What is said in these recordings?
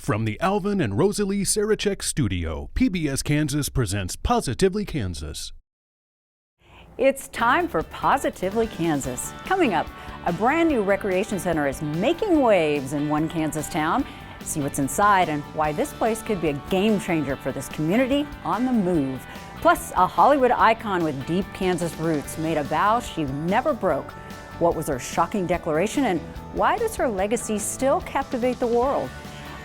From the Alvin and Rosalie Sarachek studio, PBS Kansas presents Positively Kansas. It's time for Positively Kansas. Coming up, a brand new recreation center is making waves in one Kansas town. See what's inside and why this place could be a game changer for this community on the move. Plus, a Hollywood icon with deep Kansas roots made a vow she never broke. What was her shocking declaration and why does her legacy still captivate the world?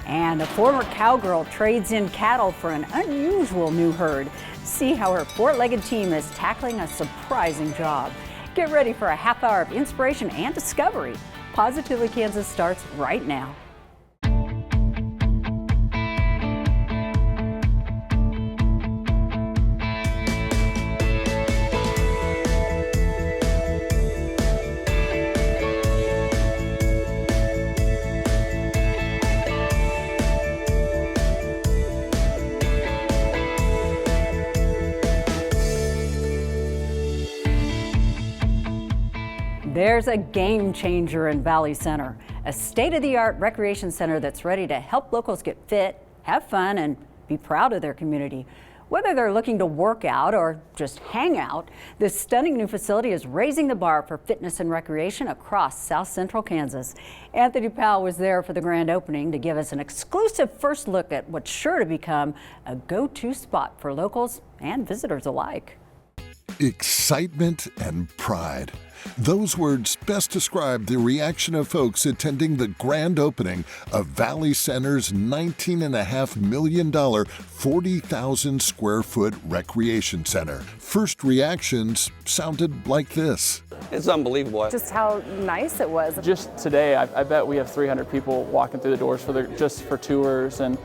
And a former cowgirl trades in cattle for an unusual new herd. See how her four-legged team is tackling a surprising job. Get ready for a half hour of inspiration and discovery. Positively Kansas starts right now. There's a game changer in Valley Center, a state-of-the-art recreation center that's ready to help locals get fit, have fun, and be proud of their community. Whether they're looking to work out or just hang out, this stunning new facility is raising the bar for fitness and recreation across South Central Kansas. Anthony Powell was there for the grand opening to give us an exclusive first look at what's sure to become a go-to spot for locals and visitors alike. Excitement and pride. Those words best describe the reaction of folks attending the grand opening of Valley Center's $19.5 million, 40,000 square foot recreation center. First reactions sounded like this. It's unbelievable. Just how nice it was. Just today, I bet we have 300 people walking through the doors just for tours, and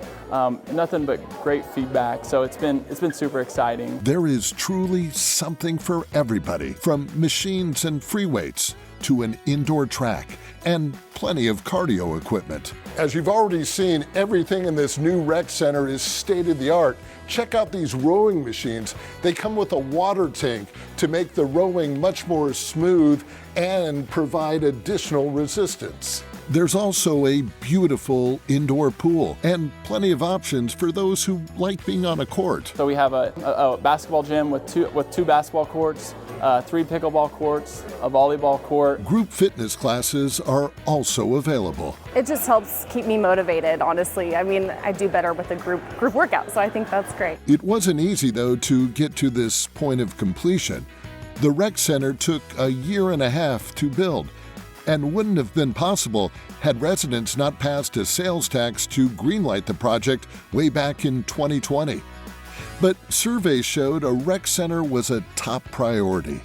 nothing but great feedback. So it's been super exciting. There is truly something for everybody, from machines and free weights to an indoor track and plenty of cardio equipment. As you've already seen, everything in this new rec center is state-of-the-art. Check out these rowing machines. They come with a water tank to make the rowing much more smooth and provide additional resistance. There's also a beautiful indoor pool and plenty of options for those who like being on a court. So we have a basketball gym with two basketball courts, 3 pickleball courts, a volleyball court. Group fitness classes are also available. It just helps keep me motivated, honestly. I mean, I do better with a group workout, so I think that's great. It wasn't easy, though, to get to this point of completion. The rec center took a year and a half to build, and wouldn't have been possible had residents not passed a sales tax to greenlight the project way back in 2020. But surveys showed a rec center was a top priority.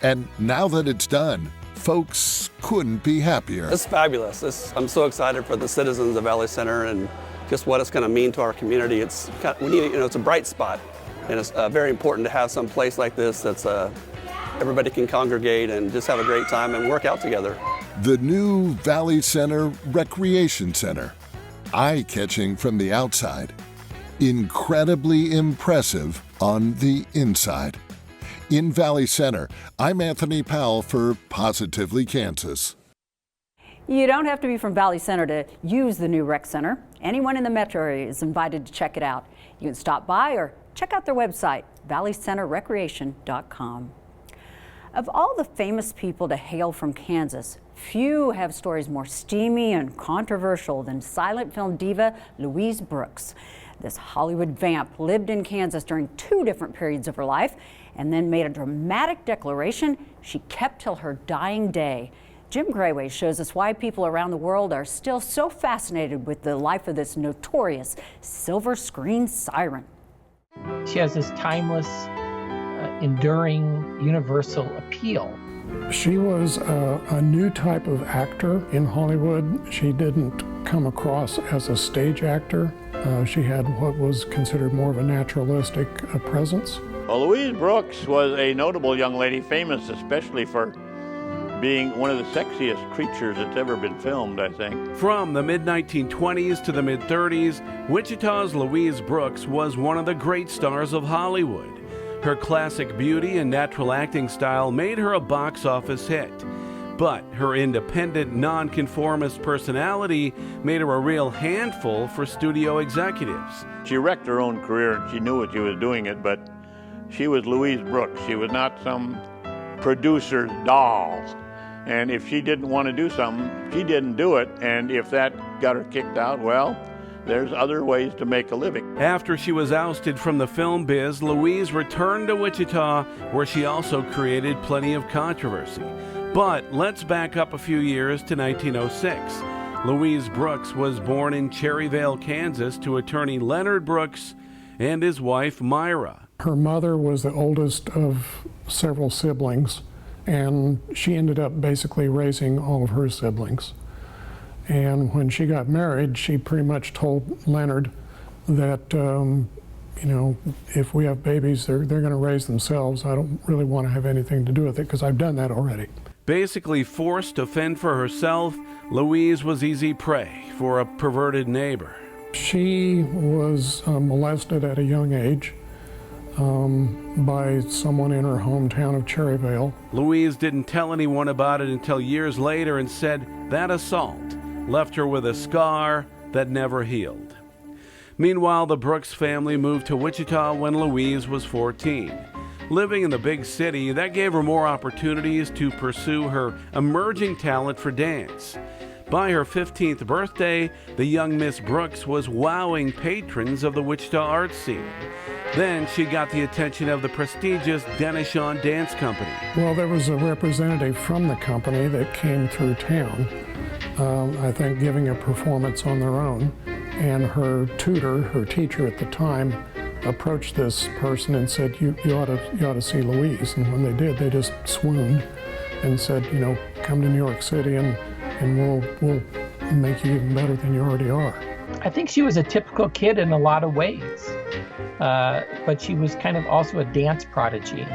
And now that it's done, folks couldn't be happier. It's fabulous. I'm so excited for the citizens of Valley Center and just what it's going to mean to our community. It's a bright spot, and it's very important to have some place like this that's everybody can congregate and just have a great time and work out together. The new Valley Center Recreation Center. Eye-catching from the outside. Incredibly impressive on the inside. In Valley Center, I'm Anthony Powell for Positively Kansas. You don't have to be from Valley Center to use the new rec center. Anyone in the metro area is invited to check it out. You can stop by or check out their website, valleycenterrecreation.com. Of all the famous people to hail from Kansas, few have stories more steamy and controversial than silent film diva Louise Brooks. This Hollywood vamp lived in Kansas during 2 different periods of her life and then made a dramatic declaration she kept till her dying day. Jim Grayway shows us why people around the world are still so fascinated with the life of this notorious silver screen siren. She has this timeless, enduring, universal appeal. She was a new type of actor in Hollywood. She didn't come across as a stage actor. She had what was considered more of a naturalistic presence. Well, Louise Brooks was a notable young lady, famous especially for being one of the sexiest creatures that's ever been filmed, I think. From the mid-1920s to the mid-30s, Wichita's Louise Brooks was one of the great stars of Hollywood. Her classic beauty and natural acting style made her a box office hit. But her independent, nonconformist personality made her a real handful for studio executives. She wrecked her own career and she knew what she was doing it, but she was Louise Brooks. She was not some producer's doll. And if she didn't want to do something, she didn't do it. And if that got her kicked out, well, there's other ways to make a living. After she was ousted from the film biz, Louise returned to Wichita, where she also created plenty of controversy. But let's back up a few years to 1906. Louise Brooks was born in Cherryvale, Kansas, to attorney Leonard Brooks and his wife, Myra. Her mother was the oldest of several siblings, and she ended up basically raising all of her siblings. And when she got married, she pretty much told Leonard that, if we have babies, they're going to raise themselves. I don't really want to have anything to do with it because I've done that already. Basically forced to fend for herself, Louise was easy prey for a perverted neighbor. She was molested at a young age by someone in her hometown of Cherryvale. Louise didn't tell anyone about it until years later and said that assault left her with a scar that never healed. Meanwhile, the Brooks family moved to Wichita when Louise was 14. Living in the big city, that gave her more opportunities to pursue her emerging talent for dance. By her 15th birthday, the young Miss Brooks was wowing patrons of the Wichita art scene. Then she got the attention of the prestigious Denishon Dance Company. Well, there was a representative from the company that came through town, I think giving a performance on their own. And her tutor, her teacher at the time, approached this person and said, you ought to see Louise. And when they did, they just swooned and said, come to New York City and we'll make you even better than you already are. I think she was a typical kid in a lot of ways, but she was kind of also a dance prodigy.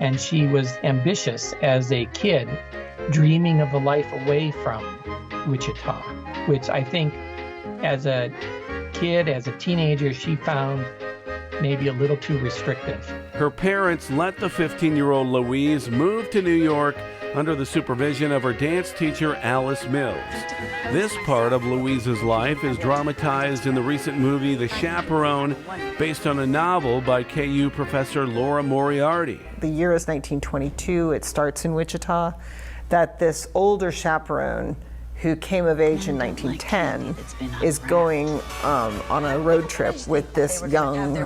And she was ambitious as a kid, dreaming of a life away from Wichita, which I think as a kid, as a teenager, she found maybe a little too restrictive. Her parents let the 15-year-old Louise move to New York under the supervision of her dance teacher, Alice Mills. This part of Louise's life is dramatized in the recent movie The Chaperone, based on a novel by KU professor Laura Moriarty. The year is 1922. It starts in Wichita, that this older chaperone who came of age in 1910 is going on a road trip with this young,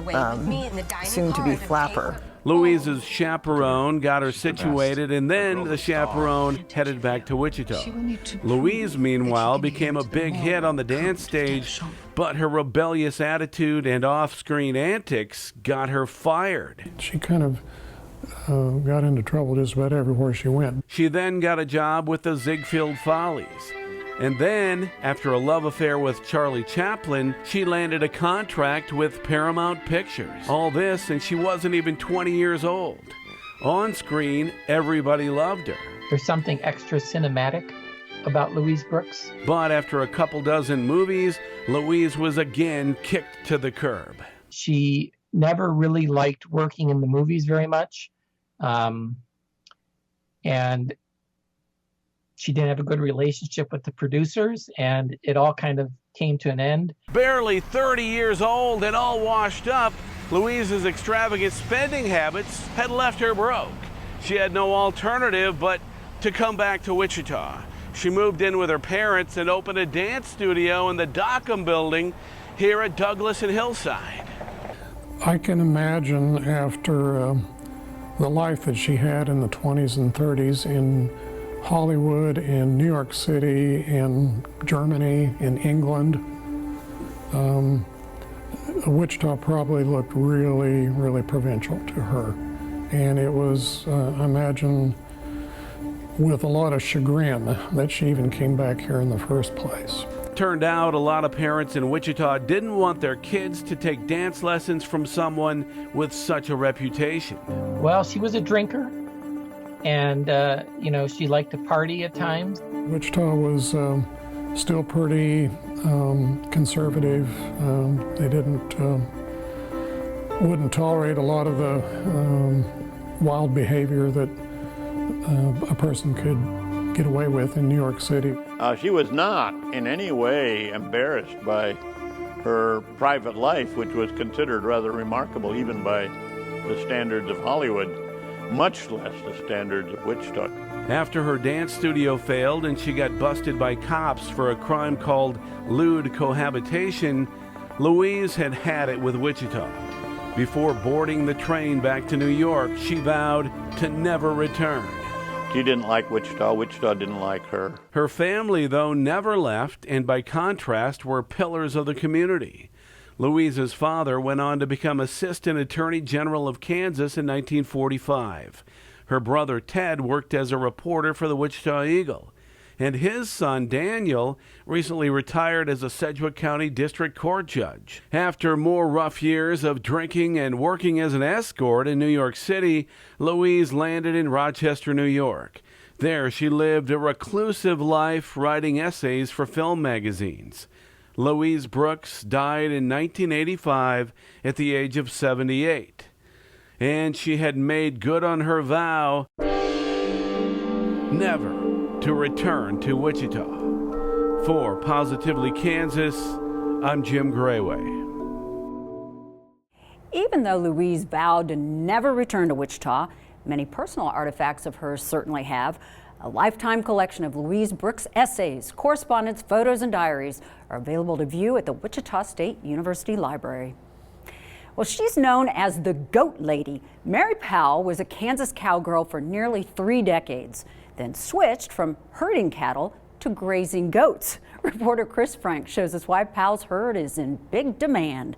soon-to-be flapper. Louise's chaperone got her situated, and then the chaperone headed back to Wichita. Louise, meanwhile, became a big hit on the dance stage, but her rebellious attitude and off-screen antics got her fired. She kind of got into trouble just about everywhere she went. She then got a job with the Ziegfeld Follies. And then, after a love affair with Charlie Chaplin, she landed a contract with Paramount Pictures. All this, and she wasn't even 20 years old. On screen, everybody loved her. There's something extra cinematic about Louise Brooks. But after a couple dozen movies, Louise was again kicked to the curb. She never really liked working in the movies very much. And she didn't have a good relationship with the producers, and it all kind of came to an end. Barely 30 years old and all washed up, Louise's extravagant spending habits had left her broke. She had no alternative but to come back to Wichita. She moved in with her parents and opened a dance studio in the Dockham building here at Douglas and Hillside. I can imagine after the life that she had in the 20s and 30s in Hollywood, in New York City, in Germany, in England, Wichita probably looked really, really provincial to her. And it was, I imagine, with a lot of chagrin that she even came back here in the first place. Turned out a lot of parents in Wichita didn't want their kids to take dance lessons from someone with such a reputation. Well, she was a drinker, and she liked to party at times. Wichita was still pretty conservative. They wouldn't tolerate a lot of the wild behavior that a person could get away with in New York City. She was not in any way embarrassed by her private life, which was considered rather remarkable even by the standards of Hollywood, much less the standards of Wichita. After her dance studio failed and she got busted by cops for a crime called lewd cohabitation, Louise had had it with Wichita. Before boarding the train back to New York, she vowed to never return. She didn't like Wichita. Wichita didn't like her. Her family, though, never left, and by contrast, were pillars of the community. Louise's father went on to become Assistant Attorney General of Kansas in 1945. Her brother Ted worked as a reporter for the Wichita Eagle. And his son, Daniel, recently retired as a Sedgwick County District Court judge. After more rough years of drinking and working as an escort in New York City, Louise landed in Rochester, New York. There, she lived a reclusive life, writing essays for film magazines. Louise Brooks died in 1985 at the age of 78. And she had made good on her vow never to return to Wichita. For Positively Kansas, I'm Jim Grayway. Even though Louise vowed to never return to Wichita, many personal artifacts of hers certainly have. A lifetime collection of Louise Brooks' essays, correspondence, photos, and diaries are available to view at the Wichita State University Library. Well, she's known as the Goat Lady. Mary Powell was a Kansas cowgirl for nearly 3 decades, then switched from herding cattle to grazing goats. Reporter Chris Frank shows us why Powell's herd is in big demand.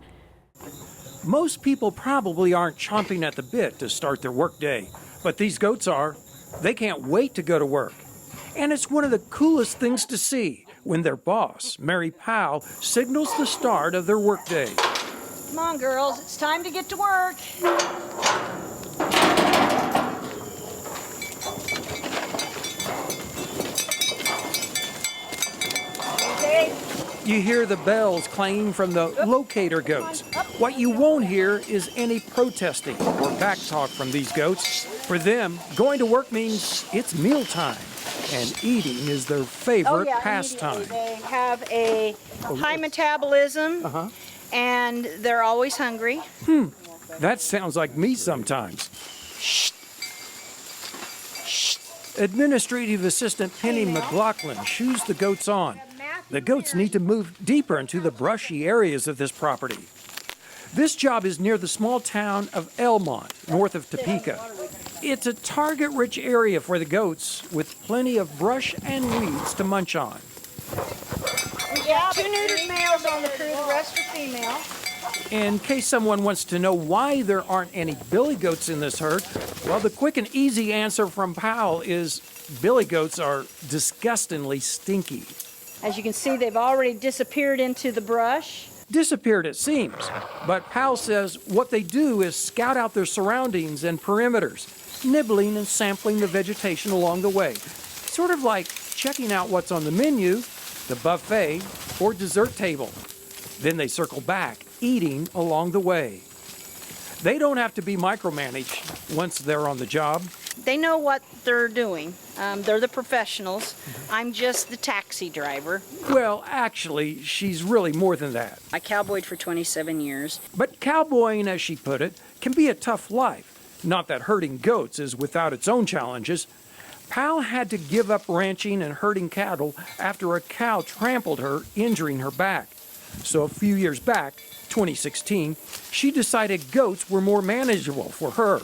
Most people probably aren't chomping at the bit to start their workday, but these goats are. They can't wait to go to work. And it's one of the coolest things to see when their boss, Mary Powell, signals the start of their workday. Come on, girls, it's time to get to work. You hear the bells clanging from the locator goats. What you won't hear is any protesting or back talk from these goats. For them, going to work means it's mealtime, and eating is their favorite pastime. They have a high metabolism, and they're always hungry. That sounds like me sometimes. Administrative Assistant Penny McLaughlin shoos the goats on. The goats need to move deeper into the brushy areas of this property. This job is near the small town of Elmont, north of Topeka. It's a target-rich area for the goats, with plenty of brush and weeds to munch on. We got 2 neutered males on the crew, the rest are female. In case someone wants to know why there aren't any billy goats in this herd, well, the quick and easy answer from Powell is billy goats are disgustingly stinky. As you can see, they've already disappeared into the brush. Disappeared, it seems. But Powell says what they do is scout out their surroundings and perimeters, nibbling and sampling the vegetation along the way. Sort of like checking out what's on the menu, the buffet, or dessert table. Then they circle back, eating along the way. They don't have to be micromanaged once they're on the job. They know what they're doing. They're the professionals. I'm just the taxi driver. Well, actually, she's really more than that. I cowboyed for 27 years. But cowboying, as she put it, can be a tough life. Not that herding goats is without its own challenges. Powell had to give up ranching and herding cattle after a cow trampled her, injuring her back. So a few years back, 2016, she decided goats were more manageable for her.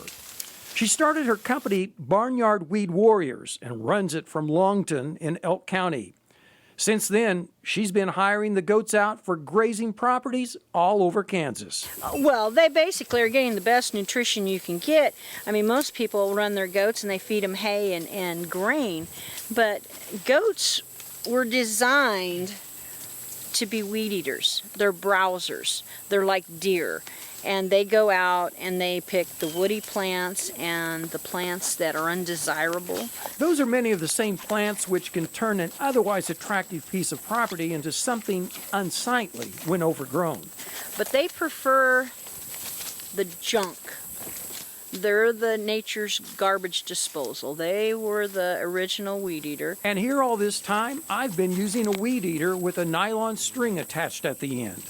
She started her company, Barnyard Weed Warriors, and runs it from Longton in Elk County. Since then, she's been hiring the goats out for grazing properties all over Kansas. Well, they basically are getting the best nutrition you can get. I mean, most people run their goats and they feed them hay and grain, but goats were designed to be weed eaters. They're browsers. They're like deer. And they go out and they pick the woody plants and the plants that are undesirable. Those are many of the same plants which can turn an otherwise attractive piece of property into something unsightly when overgrown. But they prefer the junk, They're the nature's garbage disposal. They were the original weed eater. And here all this time, I've been using a weed eater with a nylon string attached at the end.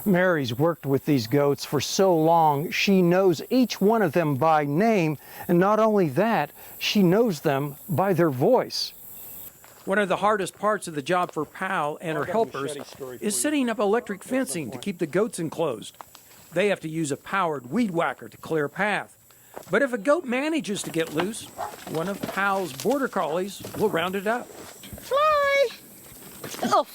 Mary's worked with these goats for so long, she knows each one of them by name, and not only that, she knows them by their voice. One of the hardest parts of the job for Pal and her helpers is setting up electric fencing to keep the goats enclosed. They have to use a powered weed whacker to clear a path. But if a goat manages to get loose, one of Pal's border collies will round it up. Fly! Oh!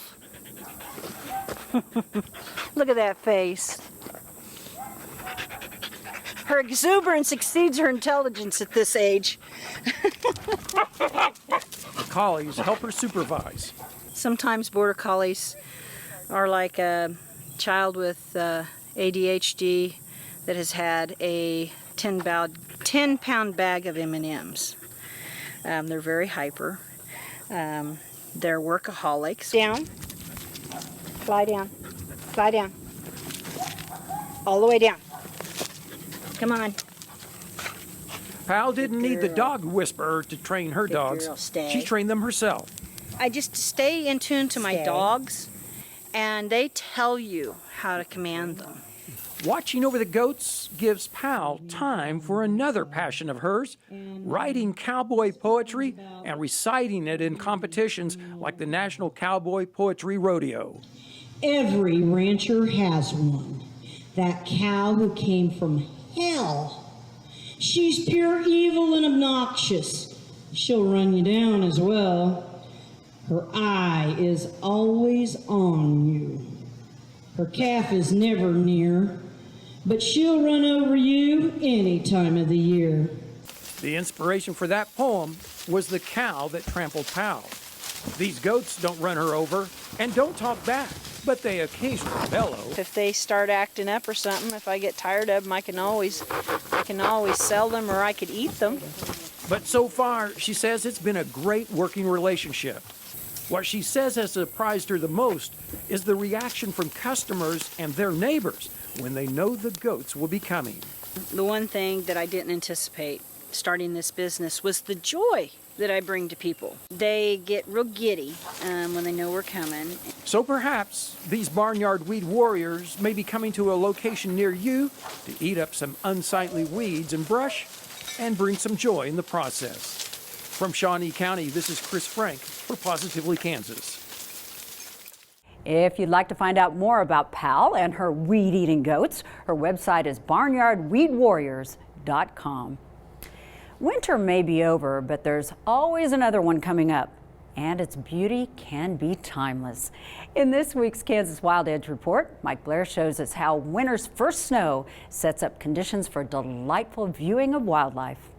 Look at that face. Her exuberance exceeds her intelligence at this age. The collies help her supervise. Sometimes border collies are like a child with ADHD that has had a 10-pound bag of M&Ms. They're very hyper. They're workaholics. Down. Fly down. Fly down. All the way down. Come on. Pal didn't need the dog whisperer to train her dogs. Girl, stay. She trained them herself. I just stay in tune to my dogs, and they tell you how to command them. Watching over the goats gives Pal time for another passion of hers, writing cowboy poetry and reciting it in competitions like the National Cowboy Poetry Rodeo. Every rancher has one. That cow who came from hell. She's pure evil and obnoxious. She'll run you down as well. Her eye is always on you. Her calf is never near, but she'll run over you any time of the year. The inspiration for that poem was the cow that trampled Pal. These goats don't run her over and don't talk back, but they occasionally bellow. If they start acting up or something, if I get tired of them, I can always sell them, or I could eat them. But so far, she says it's been a great working relationship. What she says has surprised her the most is the reaction from customers and their neighbors when they know the goats will be coming. The one thing that I didn't anticipate starting this business was the joy that I bring to people. They get real giddy when they know we're coming. So perhaps these barnyard weed warriors may be coming to a location near you to eat up some unsightly weeds and brush and bring some joy in the process. From Shawnee County, this is Chris Frank for Positively Kansas. If you'd like to find out more about Pal and her weed-eating goats, her website is barnyardweedwarriors.com. Winter may be over, but there's always another one coming up, and its beauty can be timeless. In this week's Kansas Wild Edge Report, Mike Blair shows us how winter's first snow sets up conditions for delightful viewing of wildlife.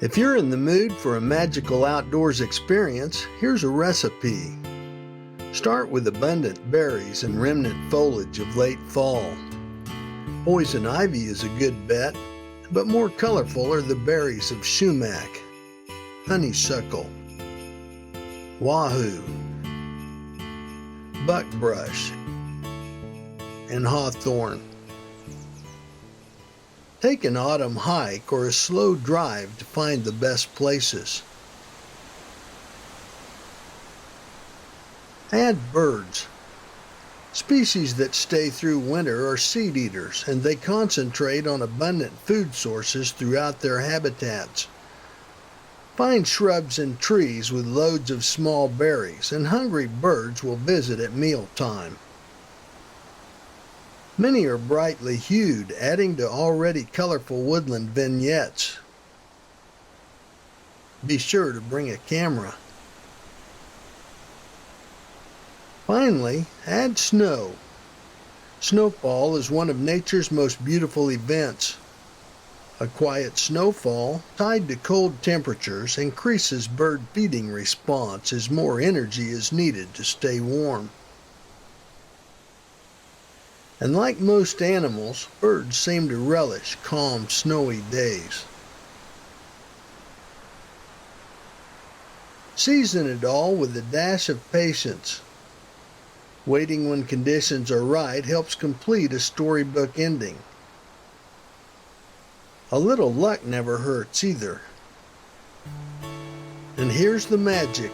If you're in the mood for a magical outdoors experience, here's a recipe. Start with abundant berries and remnant foliage of late fall. Poison ivy is a good bet, but more colorful are the berries of sumac, honeysuckle, wahoo, buckbrush, and hawthorn. Take an autumn hike or a slow drive to find the best places. Add birds. Species that stay through winter are seed eaters, and they concentrate on abundant food sources throughout their habitats. Find shrubs and trees with loads of small berries, and hungry birds will visit at mealtime. Many are brightly hued, adding to already colorful woodland vignettes. Be sure to bring a camera. Finally, add snow. Snowfall is one of nature's most beautiful events. A quiet snowfall, tied to cold temperatures, increases bird feeding response as more energy is needed to stay warm. And like most animals, birds seem to relish calm, snowy days. Season it all with a dash of patience. Waiting when conditions are right helps complete a storybook ending. A little luck never hurts either. And here's the magic.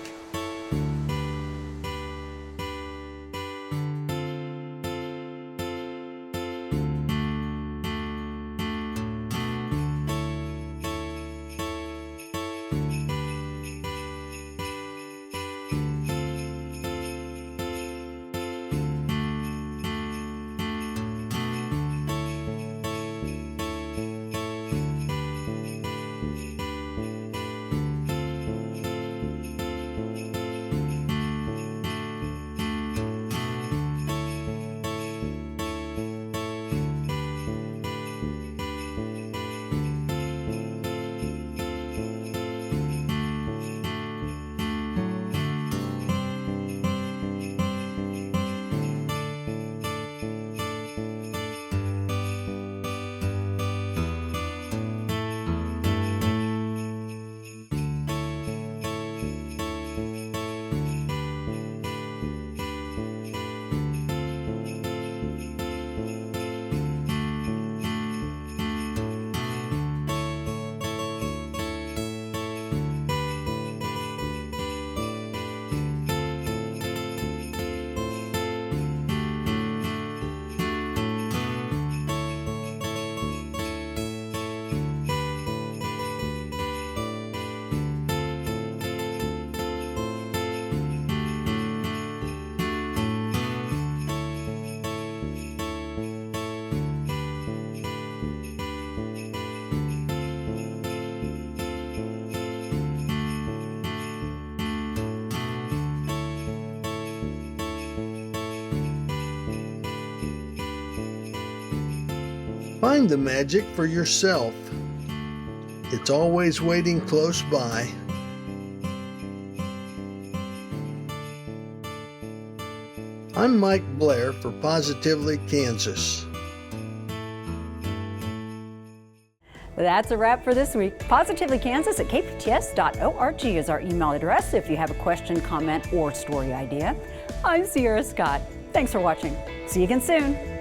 Find the magic for yourself. It's always waiting close by. I'm Mike Blair for Positively Kansas. That's a wrap for this week. Positively Kansas at kpts.org is our email address if you have a question, comment, or story idea. I'm Sierra Scott. Thanks for watching. See you again soon.